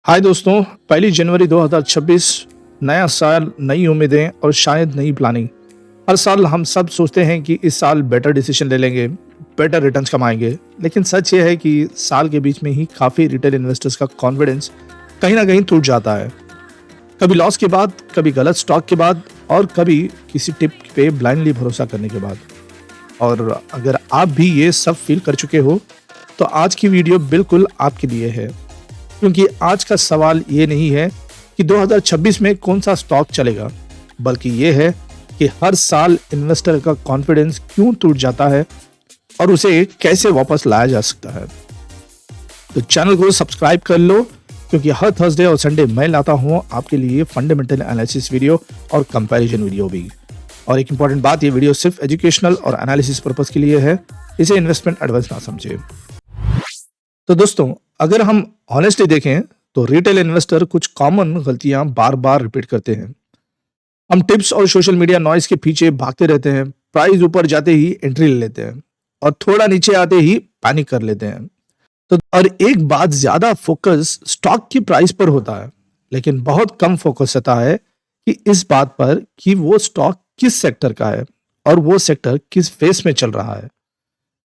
हाय दोस्तों, 1 जनवरी 2026 नया साल, नई उम्मीदें और शायद नई प्लानिंग। हर साल हम सब सोचते हैं कि इस साल बेटर डिसीजन ले लेंगे, बेटर रिटर्न्स कमाएंगे। लेकिन सच ये है कि साल के बीच में ही काफ़ी रिटेल इन्वेस्टर्स का कॉन्फिडेंस कहीं ना कहीं टूट जाता है। कभी लॉस के बाद, कभी गलत स्टॉक के बाद और कभी किसी टिप पे ब्लाइंडली भरोसा करने के बाद। और अगर आप भी ये सब फील कर चुके हो तो आज की वीडियो बिल्कुल आपके लिए है, क्योंकि आज का सवाल ये नहीं है कि 2026 में कौन सा स्टॉक चलेगा, बल्कि ये है कि हर साल इन्वेस्टर का कॉन्फिडेंस क्यों टूट जाता है और उसे कैसे वापस लाया जा सकता है। तो चैनल को सब्सक्राइब कर लो, क्योंकि हर थर्सडे और संडे मैं लाता हूँ आपके लिए फंडामेंटल एनालिसिस वीडियो और कंपैरिजन वीडियो भी। और एक इंपॉर्टेंट बात, ये वीडियो सिर्फ एजुकेशनल और एनालिसिस पर्पस के लिए है, इसे इन्वेस्टमेंट एडवाइस ना समझे। तो दोस्तों, अगर हम ऑनेस्टली देखें तो रिटेल इन्वेस्टर कुछ कॉमन गलतियां बार बार रिपीट करते हैं। हम टिप्स और सोशल मीडिया नॉइज के पीछे भागते रहते हैं, प्राइस ऊपर जाते ही एंट्री ले लेते हैं और थोड़ा नीचे आते ही पैनिक कर लेते हैं। तो और एक बात, ज्यादा फोकस स्टॉक की प्राइस पर होता है, लेकिन बहुत कम फोकस रहता है कि इस बात पर कि वो स्टॉक किस सेक्टर का है और वो सेक्टर किस फेस में चल रहा है।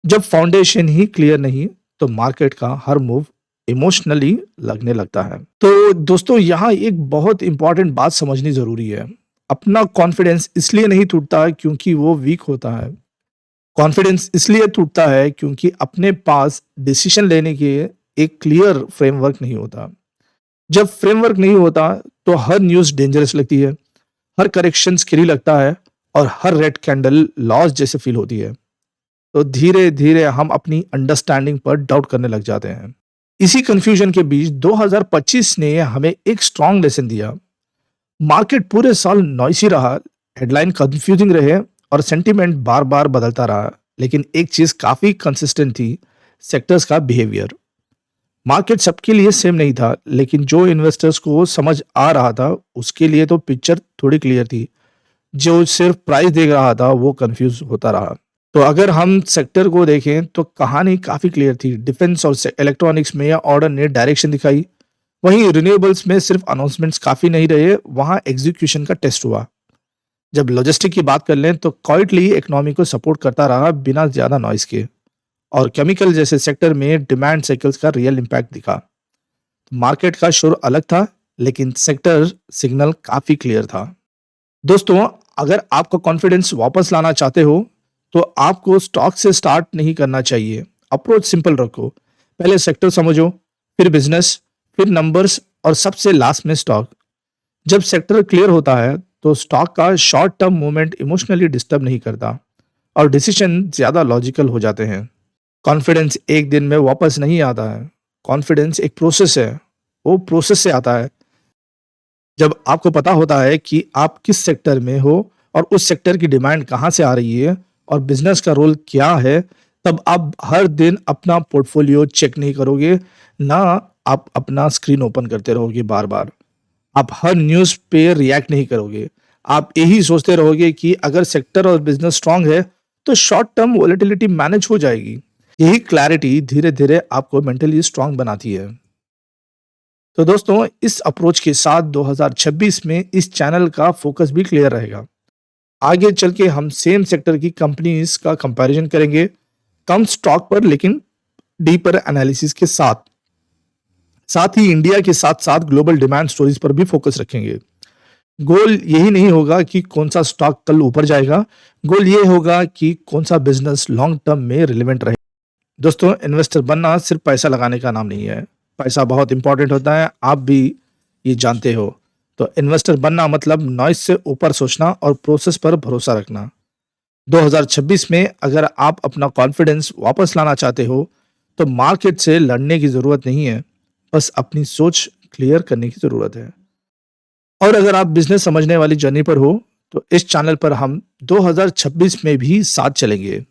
जब फाउंडेशन ही क्लियर नहीं तो मार्केट का हर मूव इमोशनली लगने लगता है। तो दोस्तों, यहाँ एक बहुत इंपॉर्टेंट बात समझनी जरूरी है। अपना कॉन्फिडेंस इसलिए नहीं टूटता है क्योंकि वो वीक होता है। कॉन्फिडेंस इसलिए टूटता है क्योंकि अपने पास डिसीजन लेने के एक क्लियर फ्रेमवर्क नहीं होता। जब फ्रेमवर्क नहीं होता तो हर न्यूज डेंजरस लगती है, हर करेक्शन स्कैरी लगता है और हर रेड कैंडल लॉस जैसे फील होती है। तो धीरे धीरे हम अपनी अंडरस्टैंडिंग पर डाउट करने लग जाते हैं। इसी कंफ्यूजन के बीच 2025 ने हमें एक स्ट्रॉन्ग लेसन दिया। मार्केट पूरे साल नॉइसी रहा, हेडलाइन कंफ्यूजिंग रहे और सेंटीमेंट बार बार बदलता रहा, लेकिन एक चीज काफी कंसिस्टेंट थी, सेक्टर्स का बिहेवियर। मार्केट सबके लिए सेम नहीं था, लेकिन जो इन्वेस्टर्स को समझ आ रहा था उसके लिए तो पिक्चर थोड़ी क्लियर थी। जो सिर्फ प्राइस देख रहा था वो कंफ्यूज होता रहा। तो अगर हम सेक्टर को देखें तो कहानी काफी क्लियर थी। डिफेंस और इलेक्ट्रॉनिक्स में ऑर्डर ने डायरेक्शन दिखाई, वहीं रिन्यूएबल्स में सिर्फ अनाउंसमेंट्स काफी नहीं रहे, वहां एग्जीक्यूशन का टेस्ट हुआ। जब लॉजिस्टिक की बात कर लें तो क्वाइटली इकोनॉमी को सपोर्ट करता रहा बिना ज्यादा नॉइस के। और केमिकल जैसे सेक्टर में डिमांड साइकिल्स का रियल इम्पैक्ट दिखा। मार्केट का शुरू अलग था, लेकिन सेक्टर सिग्नल काफी क्लियर था। दोस्तों, अगर आपका कॉन्फिडेंस वापस लाना चाहते हो तो आपको स्टॉक से स्टार्ट नहीं करना चाहिए। अप्रोच सिंपल रखो, पहले सेक्टर समझो, फिर बिजनेस, फिर नंबर्स और सबसे लास्ट में स्टॉक। जब सेक्टर क्लियर होता है तो स्टॉक का short term movement emotionally disturb नहीं करता और डिसीजन ज्यादा लॉजिकल हो जाते हैं। कॉन्फिडेंस एक दिन में वापस नहीं आता है, कॉन्फिडेंस एक प्रोसेस है, वो प्रोसेस से आता है। जब आपको पता होता है कि आप किस सेक्टर में हो और उस सेक्टर की डिमांड कहाँ से आ रही है और बिजनेस का रोल क्या है, तब आप हर दिन अपना पोर्टफोलियो चेक नहीं करोगे, ना आप अपना स्क्रीन ओपन करते रहोगे बार बार। आप हर न्यूज़ पे रिएक्ट नहीं करोगे। आप यही सोचते रहोगे कि अगर सेक्टर और बिजनेस स्ट्रांग है तो शॉर्ट टर्म वोलेटिलिटी मैनेज हो जाएगी। यही क्लैरिटी धीरे धीरे आपको मेंटली स्ट्रांग बनाती है। तो दोस्तों, इस अप्रोच के साथ 2026 में इस चैनल का फोकस भी क्लियर रहेगा। आगे चल के हम सेम सेक्टर की कंपनीज का कंपैरिजन करेंगे, कम स्टॉक पर लेकिन डीपर एनालिसिस के साथ। साथ ही इंडिया के साथ साथ ग्लोबल डिमांड स्टोरीज पर भी फोकस रखेंगे। गोल यही नहीं होगा कि कौन सा स्टॉक कल ऊपर जाएगा, गोल ये होगा कि कौन सा बिजनेस लॉन्ग टर्म में रिलेवेंट रहे। दोस्तों, इन्वेस्टर बनना सिर्फ पैसा लगाने का नाम नहीं है। पैसा बहुत इंपॉर्टेंट होता है, आप भी ये जानते हो। तो इन्वेस्टर बनना मतलब नॉइस से ऊपर सोचना और प्रोसेस पर भरोसा रखना। 2026 में अगर आप अपना कॉन्फिडेंस वापस लाना चाहते हो तो मार्केट से लड़ने की जरूरत नहीं है, बस अपनी सोच क्लियर करने की जरूरत है। और अगर आप बिजनेस समझने वाली जर्नी पर हो तो इस चैनल पर हम 2026 में भी साथ चलेंगे।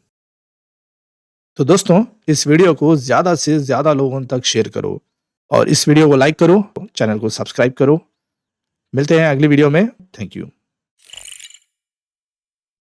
तो दोस्तों, इस वीडियो को ज्यादा से ज्यादा लोगों तक शेयर करो और इस वीडियो को लाइक करो, चैनल को सब्सक्राइब करो। मिलते हैं अगली वीडियो में। Thank you.